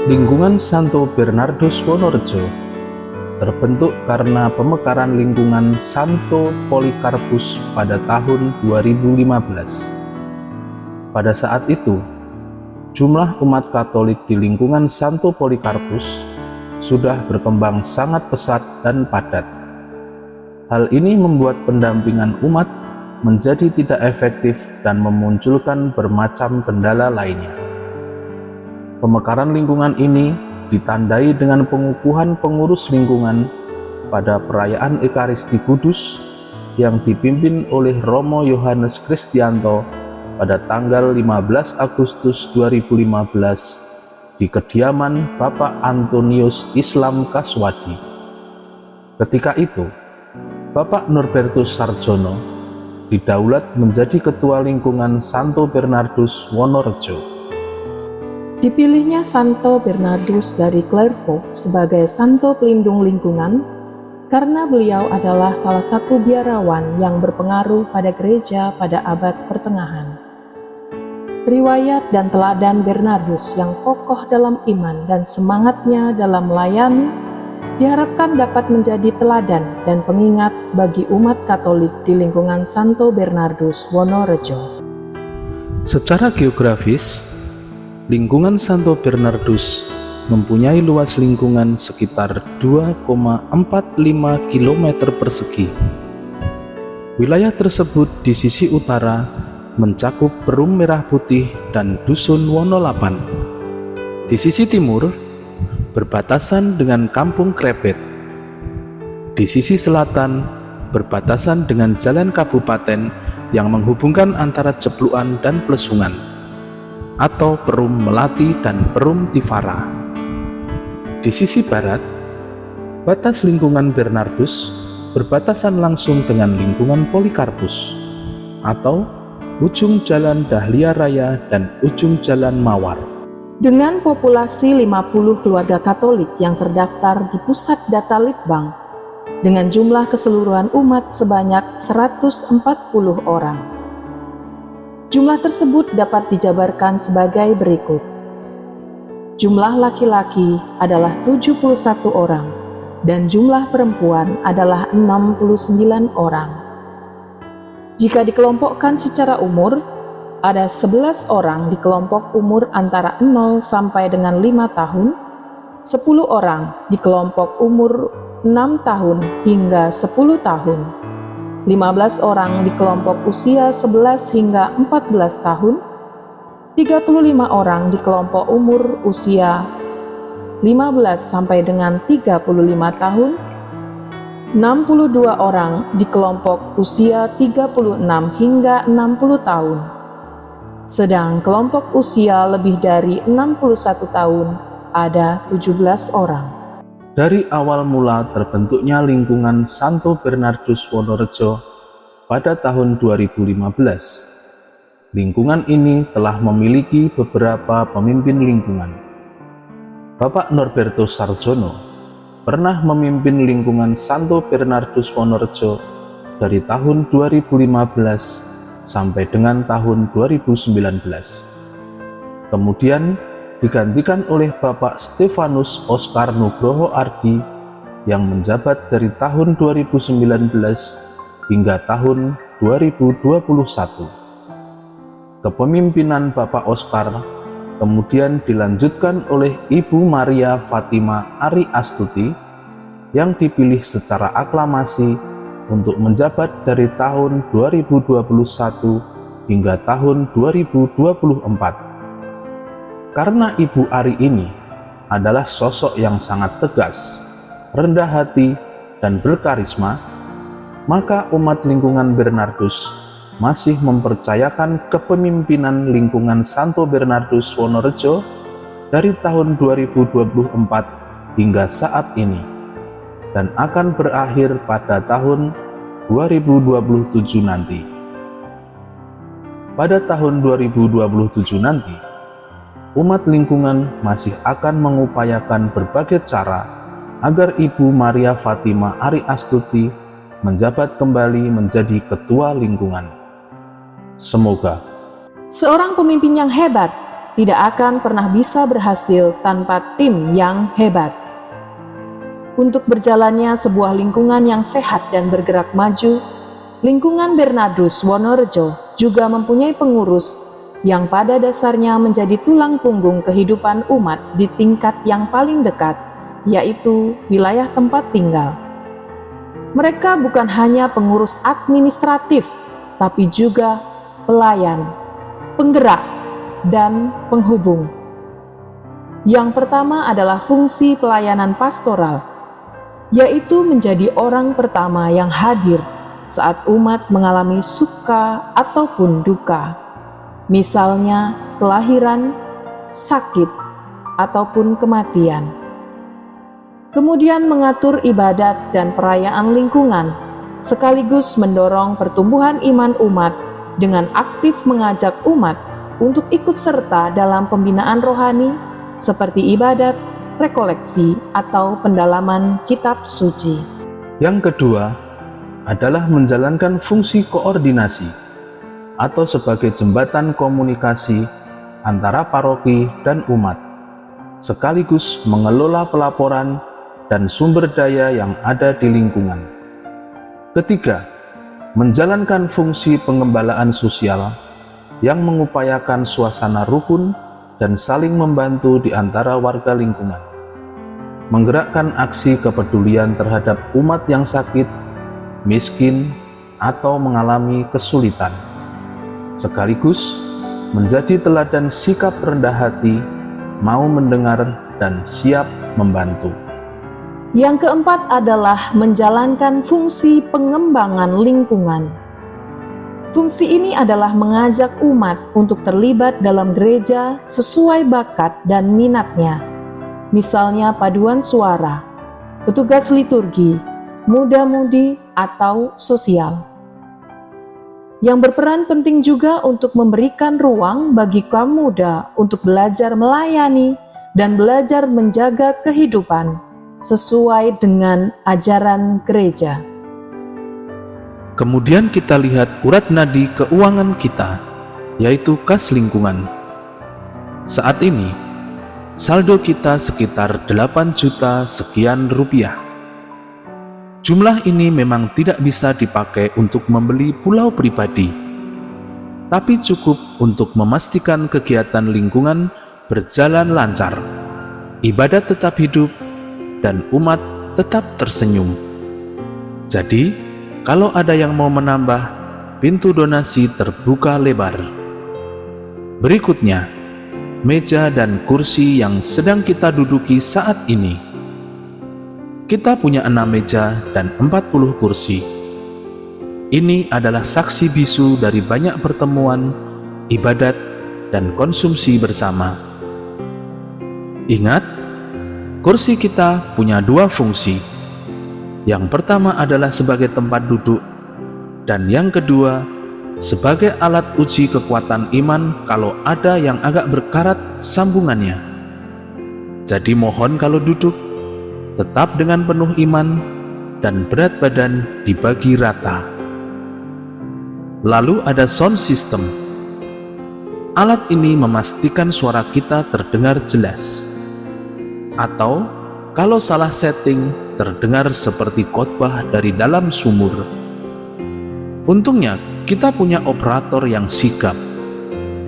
Lingkungan Santo Bernardus Wonorejo terbentuk karena pemekaran lingkungan Santo Polikarpus pada tahun 2015. Pada saat itu, jumlah umat Katolik di lingkungan Santo Polikarpus sudah berkembang sangat pesat dan padat. Hal ini membuat pendampingan umat menjadi tidak efektif dan memunculkan bermacam kendala lainnya. Pemekaran lingkungan ini ditandai dengan pengukuhan pengurus lingkungan pada perayaan Ekaristi Kudus yang dipimpin oleh Romo Yohanes Kristianto pada tanggal 15 Agustus 2015 di kediaman Bapak Antonius Islam Kaswadi. Ketika itu, Bapak Norbertus Sarjono didaulat menjadi Ketua Lingkungan Santo Bernardus Wonorejo. Dipilihnya Santo Bernardus dari Clairvaux sebagai Santo Pelindung Lingkungan karena beliau adalah salah satu biarawan yang berpengaruh pada gereja pada abad pertengahan. Riwayat dan teladan Bernardus yang kokoh dalam iman dan semangatnya dalam melayani diharapkan dapat menjadi teladan dan pengingat bagi umat Katolik di lingkungan Santo Bernardus Wonorejo. Secara geografis, lingkungan Santo Bernardus mempunyai luas lingkungan sekitar 2,45 km persegi. Wilayah tersebut di sisi utara mencakup Perum Merah Putih dan Dusun Wonolapan. Di sisi timur, berbatasan dengan Kampung Krebet. Di sisi selatan, berbatasan dengan Jalan Kabupaten yang menghubungkan antara Jepluan dan Plesungan, atau Perum Melati dan Perum Tifara. Di sisi barat, batas lingkungan Bernardus berbatasan langsung dengan lingkungan Polikarpus, atau ujung Jalan Dahlia Raya dan ujung Jalan Mawar. Dengan populasi 50 keluarga Katolik yang terdaftar di Pusat Data Litbang, dengan jumlah keseluruhan umat sebanyak 140 orang. Jumlah tersebut dapat dijabarkan sebagai berikut. Jumlah laki-laki adalah 71 orang dan jumlah perempuan adalah 69 orang. Jika dikelompokkan secara umur, ada 11 orang di kelompok umur antara 0 sampai dengan 5 tahun, 10 orang di kelompok umur 6 tahun hingga 10 tahun, 15 orang di kelompok usia 11 hingga 14 tahun, 35 orang di kelompok umur usia 15 sampai dengan 35 tahun, 62 orang di kelompok usia 36 hingga 60 tahun, sedang kelompok usia lebih dari 61 tahun ada 17 orang. Dari awal mula terbentuknya lingkungan Santo Bernardus Wonorejo pada tahun 2015, lingkungan ini telah memiliki beberapa pemimpin lingkungan. Bapak Norbertus Sarjono pernah memimpin lingkungan Santo Bernardus Wonorejo dari tahun 2015 sampai dengan tahun 2019. Kemudian digantikan oleh Bapak Stefanus Oskar Nugroho Ardi yang menjabat dari tahun 2019 hingga tahun 2021. Kepemimpinan Bapak Oskar kemudian dilanjutkan oleh Ibu Maria Fatima Ari Astuti yang dipilih secara aklamasi untuk menjabat dari tahun 2021 hingga tahun 2024. Karena Ibu Ari ini adalah sosok yang sangat tegas, rendah hati, dan berkarisma, maka umat lingkungan Bernardus masih mempercayakan kepemimpinan lingkungan Santo Bernardus Wonorejo dari tahun 2024 hingga saat ini, dan akan berakhir pada tahun 2027 nanti. Pada tahun 2027 nanti, umat lingkungan masih akan mengupayakan berbagai cara agar Ibu Maria Fatima Ari Astuti menjabat kembali menjadi ketua lingkungan. Semoga seorang pemimpin yang hebat tidak akan pernah bisa berhasil tanpa tim yang hebat. Untuk berjalannya sebuah lingkungan yang sehat dan bergerak maju, lingkungan Bernardus Wonorejo juga mempunyai pengurus yang pada dasarnya menjadi tulang punggung kehidupan umat di tingkat yang paling dekat, yaitu wilayah tempat tinggal. Mereka bukan hanya pengurus administratif, tapi juga pelayan, penggerak, dan penghubung. Yang pertama adalah fungsi pelayanan pastoral, yaitu menjadi orang pertama yang hadir saat umat mengalami suka ataupun duka, misalnya kelahiran, sakit, ataupun kematian. Kemudian mengatur ibadat dan perayaan lingkungan, sekaligus mendorong pertumbuhan iman umat dengan aktif mengajak umat untuk ikut serta dalam pembinaan rohani seperti ibadat, rekoleksi, atau pendalaman kitab suci. Yang kedua adalah menjalankan fungsi koordinasi atau sebagai jembatan komunikasi antara paroki dan umat, sekaligus mengelola pelaporan dan sumber daya yang ada di lingkungan. Ketiga, menjalankan fungsi pengembalaan sosial yang mengupayakan suasana rukun dan saling membantu di antara warga lingkungan, menggerakkan aksi kepedulian terhadap umat yang sakit, miskin, atau mengalami kesulitan, sekaligus menjadi teladan sikap rendah hati, mau mendengar, dan siap membantu. Yang keempat adalah menjalankan fungsi pengembangan lingkungan. Fungsi ini adalah mengajak umat untuk terlibat dalam gereja sesuai bakat dan minatnya, misalnya paduan suara, petugas liturgi, muda-mudi, atau sosial. Yang berperan penting juga untuk memberikan ruang bagi kaum muda untuk belajar melayani dan belajar menjaga kehidupan sesuai dengan ajaran gereja. Kemudian kita lihat urat nadi keuangan kita, yaitu kas lingkungan. Saat ini, saldo kita sekitar 8 juta sekian rupiah. Jumlah ini memang tidak bisa dipakai untuk membeli pulau pribadi, tapi cukup untuk memastikan kegiatan lingkungan berjalan lancar, ibadat tetap hidup, dan umat tetap tersenyum. Jadi, kalau ada yang mau menambah, pintu donasi terbuka lebar. Berikutnya, meja dan kursi yang sedang kita duduki saat ini. Kita punya 6 meja dan 40 kursi. Ini adalah saksi bisu dari banyak pertemuan, ibadat, dan konsumsi bersama. Ingat, kursi kita punya 2 fungsi. Yang pertama adalah sebagai tempat duduk, dan yang kedua sebagai alat uji kekuatan iman kalau ada yang agak berkarat sambungannya. Jadi mohon kalau duduk, tetap dengan penuh iman dan berat badan dibagi rata. Lalu ada sound system. Alat ini memastikan suara kita terdengar jelas, atau kalau salah setting terdengar seperti khotbah dari dalam sumur. Untungnya kita punya operator yang sigap,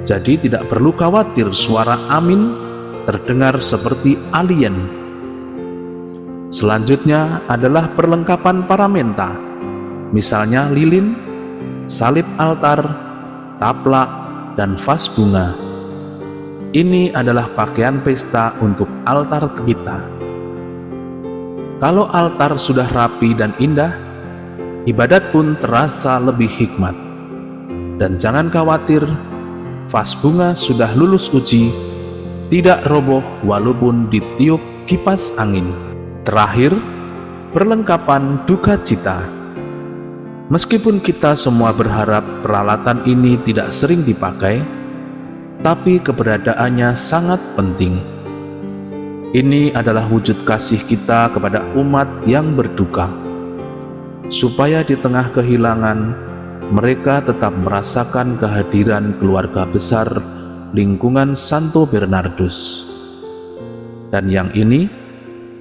jadi tidak perlu khawatir suara amin terdengar seperti alien. Selanjutnya adalah perlengkapan paramenta, misalnya lilin, salib altar, taplak, dan vas bunga. Ini adalah pakaian pesta untuk altar kita. Kalau altar sudah rapi dan indah, ibadat pun terasa lebih hikmat. Dan jangan khawatir, vas bunga sudah lulus uji, tidak roboh walaupun ditiup kipas angin. Terakhir, perlengkapan duka cita. Meskipun kita semua berharap peralatan ini tidak sering dipakai, tapi keberadaannya sangat penting. Ini adalah wujud kasih kita kepada umat yang berduka, supaya di tengah kehilangan, mereka tetap merasakan kehadiran keluarga besar lingkungan Santo Bernardus. Dan yang ini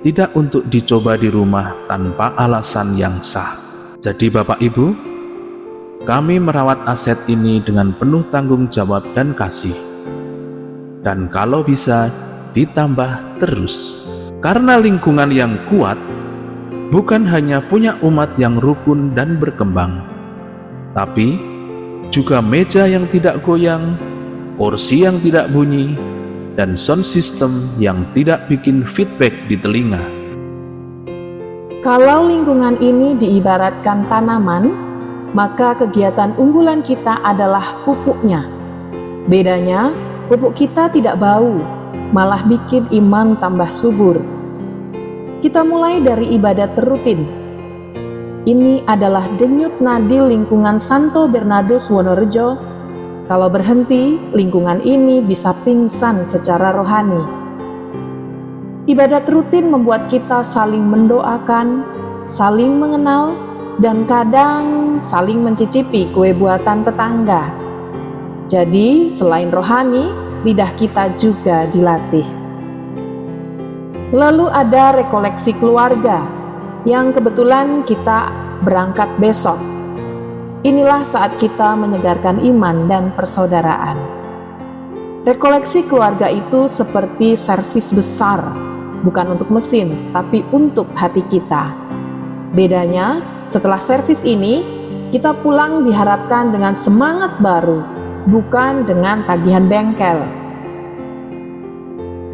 tidak untuk dicoba di rumah tanpa alasan yang sah. Jadi Bapak Ibu, kami merawat aset ini dengan penuh tanggung jawab dan kasih. Dan kalau bisa ditambah terus. Karena lingkungan yang kuat bukan hanya punya umat yang rukun dan berkembang, tapi juga meja yang tidak goyang, kursi yang tidak bunyi, dan sound system yang tidak bikin feedback di telinga. Kalau lingkungan ini diibaratkan tanaman, maka kegiatan unggulan kita adalah pupuknya. Bedanya, pupuk kita tidak bau, malah bikin iman tambah subur. Kita mulai dari ibadat rutin. Ini adalah denyut nadi lingkungan Santo Bernardus Wonorejo. Kalau berhenti, lingkungan ini bisa pingsan secara rohani. Ibadat rutin membuat kita saling mendoakan, saling mengenal, dan kadang saling mencicipi kue buatan tetangga. Jadi, selain rohani, lidah kita juga dilatih. Lalu ada rekoleksi keluarga, yang kebetulan kita berangkat besok. Inilah saat kita menyegarkan iman dan persaudaraan. Rekoleksi keluarga itu seperti servis besar, bukan untuk mesin, tapi untuk hati kita. Bedanya, setelah servis ini, kita pulang diharapkan dengan semangat baru, bukan dengan tagihan bengkel.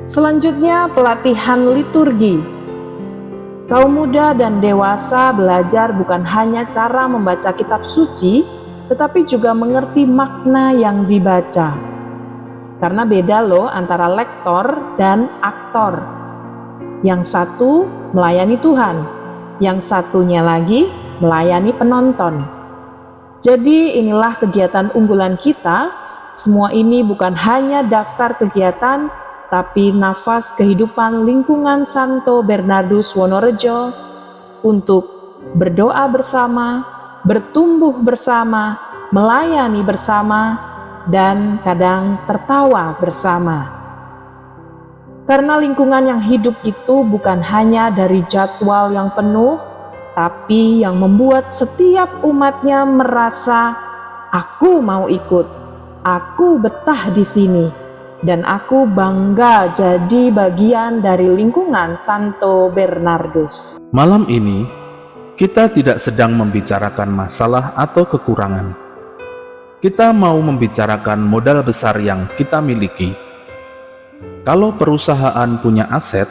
Selanjutnya, pelatihan liturgi. Kaum muda dan dewasa belajar bukan hanya cara membaca kitab suci, tetapi juga mengerti makna yang dibaca. Karena beda loh antara lektor dan aktor. Yang satu melayani Tuhan, yang satunya lagi melayani penonton. Jadi inilah kegiatan unggulan kita. Semua ini bukan hanya daftar kegiatan, tapi nafas kehidupan lingkungan Santo Bernardus Wonorejo untuk berdoa bersama, bertumbuh bersama, melayani bersama, dan kadang tertawa bersama. Karena lingkungan yang hidup itu bukan hanya dari jadwal yang penuh, tapi yang membuat setiap umatnya merasa, aku mau ikut, aku betah di sini, dan aku bangga jadi bagian dari lingkungan Santo Bernardus. Malam ini, kita tidak sedang membicarakan masalah atau kekurangan. Kita mau membicarakan modal besar yang kita miliki. Kalau perusahaan punya aset,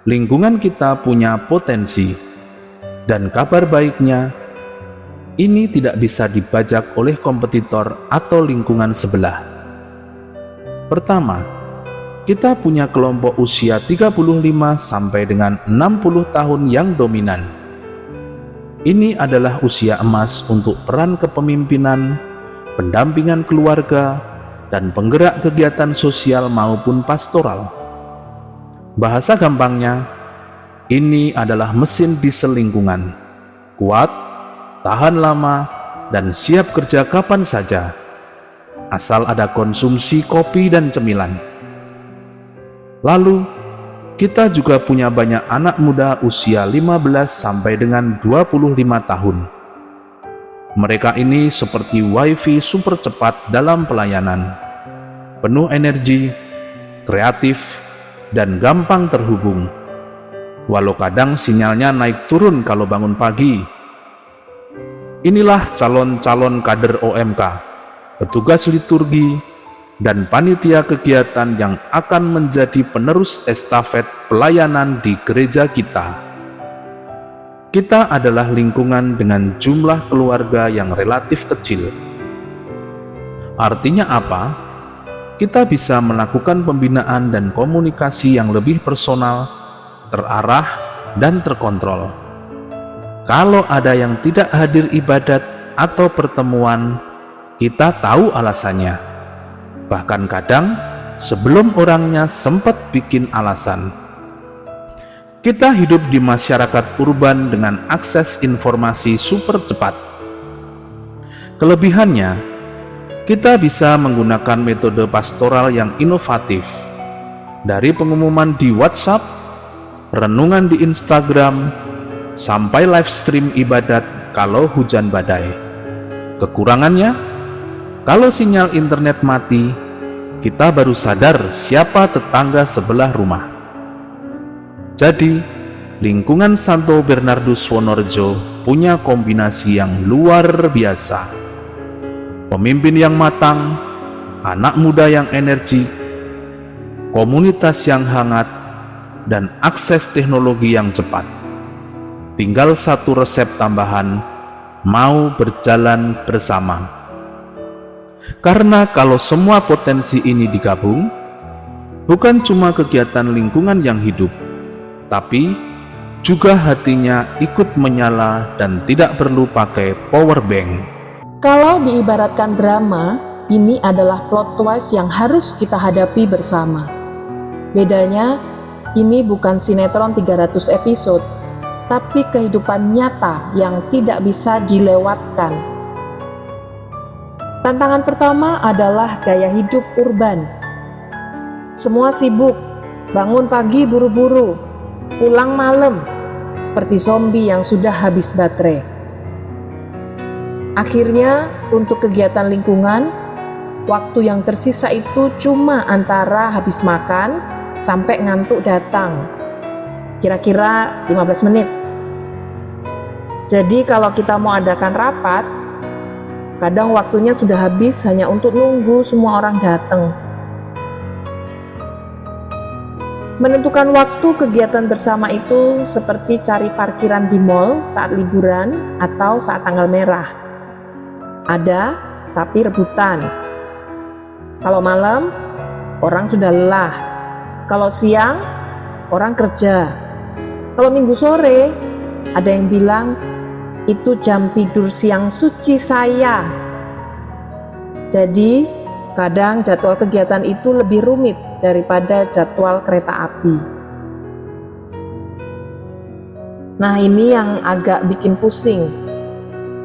lingkungan kita punya potensi, dan kabar baiknya, ini tidak bisa dibajak oleh kompetitor atau lingkungan sebelah. Pertama, kita punya kelompok usia 35 sampai dengan 60 tahun yang dominan. Ini adalah usia emas untuk peran kepemimpinan, pendampingan keluarga, dan penggerak kegiatan sosial maupun pastoral. Bahasa gampangnya, ini adalah mesin diesel lingkungan, kuat, tahan lama, dan siap kerja kapan saja, asal ada konsumsi kopi dan cemilan. Lalu, kita juga punya banyak anak muda usia 15 sampai dengan 25 tahun. Mereka ini seperti wifi super cepat dalam pelayanan, penuh energi, kreatif, dan gampang terhubung. Walau kadang sinyalnya naik turun kalau bangun pagi. Inilah calon-calon kader OMK, petugas liturgi, dan panitia kegiatan yang akan menjadi penerus estafet pelayanan di gereja kita. Kita adalah lingkungan dengan jumlah keluarga yang relatif kecil. Artinya apa? Kita bisa melakukan pembinaan dan komunikasi yang lebih personal, terarah, dan terkontrol. Kalau ada yang tidak hadir ibadat atau pertemuan, kita tahu alasannya. Bahkan kadang sebelum orangnya sempat bikin alasan. Kita hidup di masyarakat urban dengan akses informasi super cepat. Kelebihannya, Kita bisa menggunakan metode pastoral yang inovatif, dari pengumuman di WhatsApp, renungan di Instagram, sampai live stream ibadat kalau hujan badai. Kekurangannya, kalau sinyal internet mati, kita baru sadar siapa tetangga sebelah rumah. Jadi, lingkungan Santo Bernardus Wonorejo punya kombinasi yang luar biasa. Pemimpin yang matang, anak muda yang energik, komunitas yang hangat, dan akses teknologi yang cepat. Tinggal satu resep tambahan, mau berjalan bersama. Karena kalau semua potensi ini digabung, bukan cuma kegiatan lingkungan yang hidup, tapi juga hatinya ikut menyala dan tidak perlu pakai power bank. Kalau diibaratkan drama, ini adalah plot twist yang harus kita hadapi bersama. Bedanya, ini bukan sinetron 300 episode, tapi kehidupan nyata yang tidak bisa dilewatkan. Tantangan pertama adalah gaya hidup urban. Semua sibuk, bangun pagi buru-buru, pulang malam, seperti zombie yang sudah habis baterai. Akhirnya, untuk kegiatan lingkungan, waktu yang tersisa itu cuma antara habis makan sampai ngantuk datang. Kira-kira 15 menit. Jadi kalau kita mau adakan rapat, kadang waktunya sudah habis hanya untuk nunggu semua orang datang. Menentukan waktu kegiatan bersama itu seperti cari parkiran di mall saat liburan atau saat tanggal merah. Ada, tapi rebutan. Kalau malam, orang sudah lelah. Kalau siang, orang kerja. Kalau minggu sore, ada yang bilang, itu jam tidur siang suci saya. Jadi, kadang jadwal kegiatan itu lebih rumit daripada jadwal kereta api. Nah, ini yang agak bikin pusing.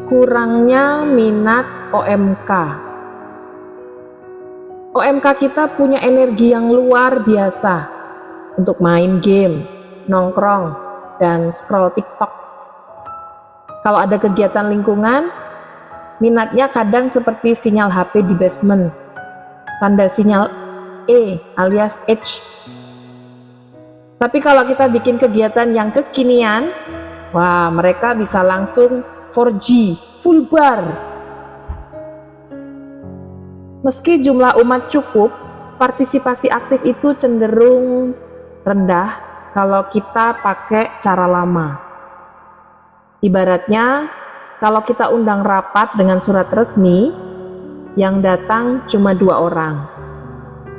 Kurangnya minat OMK. OMK kita punya energi yang luar biasa untuk main game, nongkrong, dan scroll TikTok. Kalau ada kegiatan lingkungan, minatnya kadang seperti sinyal HP di basement, tanda sinyal E alias H. Tapi kalau kita bikin kegiatan yang kekinian, wah, mereka bisa langsung 4G, full bar. Meski jumlah umat cukup, partisipasi aktif itu cenderung rendah kalau kita pakai cara lama. Ibaratnya, kalau kita undang rapat dengan surat resmi, yang datang cuma 2 orang.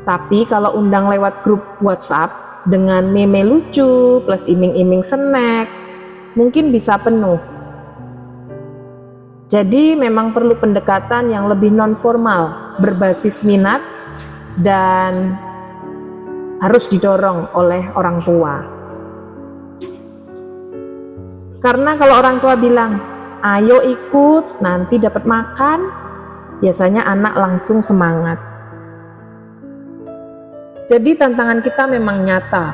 Tapi kalau undang lewat grup WhatsApp dengan meme lucu plus iming-iming snack, mungkin bisa penuh. Jadi memang perlu pendekatan yang lebih non-formal, berbasis minat, dan harus didorong oleh orang tua. Karena kalau orang tua bilang, ayo ikut, nanti dapat makan, biasanya anak langsung semangat. Jadi tantangan kita memang nyata,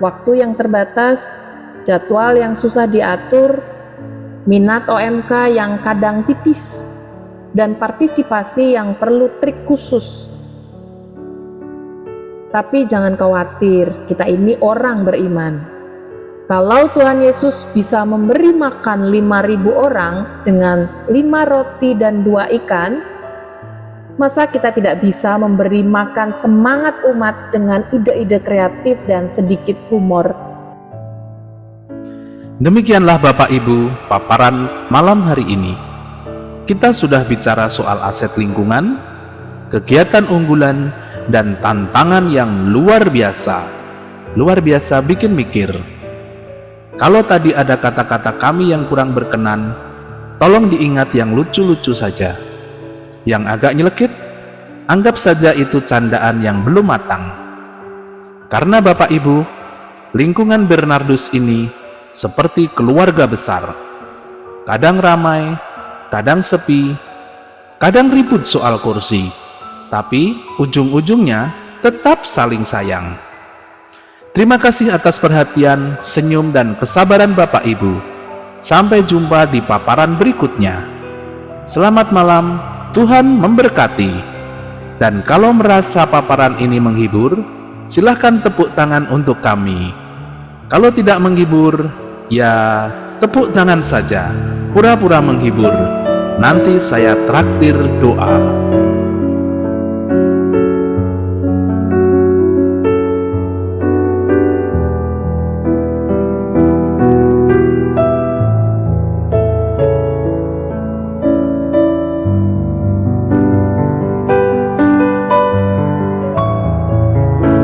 waktu yang terbatas, jadwal yang susah diatur, minat OMK yang kadang tipis, dan partisipasi yang perlu trik khusus. Tapi jangan khawatir, kita ini orang beriman. Kalau Tuhan Yesus bisa memberi makan 5.000 orang dengan 5 roti dan 2 ikan, masa kita tidak bisa memberi makan semangat umat dengan ide-ide kreatif dan sedikit humor? Demikianlah Bapak Ibu paparan malam hari ini. Kita sudah bicara soal aset lingkungan, kegiatan unggulan, dan tantangan yang luar biasa. Luar biasa bikin mikir. Kalau tadi ada kata-kata kami yang kurang berkenan, tolong diingat yang lucu-lucu saja. Yang agak nyelekit, anggap saja itu candaan yang belum matang. Karena Bapak Ibu, lingkungan Bernardus ini seperti keluarga besar. Kadang ramai, kadang sepi, kadang ribut soal kursi, tapi ujung-ujungnya tetap saling sayang. Terima kasih atas perhatian, senyum, dan kesabaran Bapak Ibu. Sampai jumpa di paparan berikutnya. Selamat malam, Tuhan memberkati. Dan kalau merasa paparan ini menghibur, silahkan tepuk tangan untuk kami. Kalau tidak menghibur, ya tepuk tangan saja, pura-pura menghibur. Nanti saya traktir doa.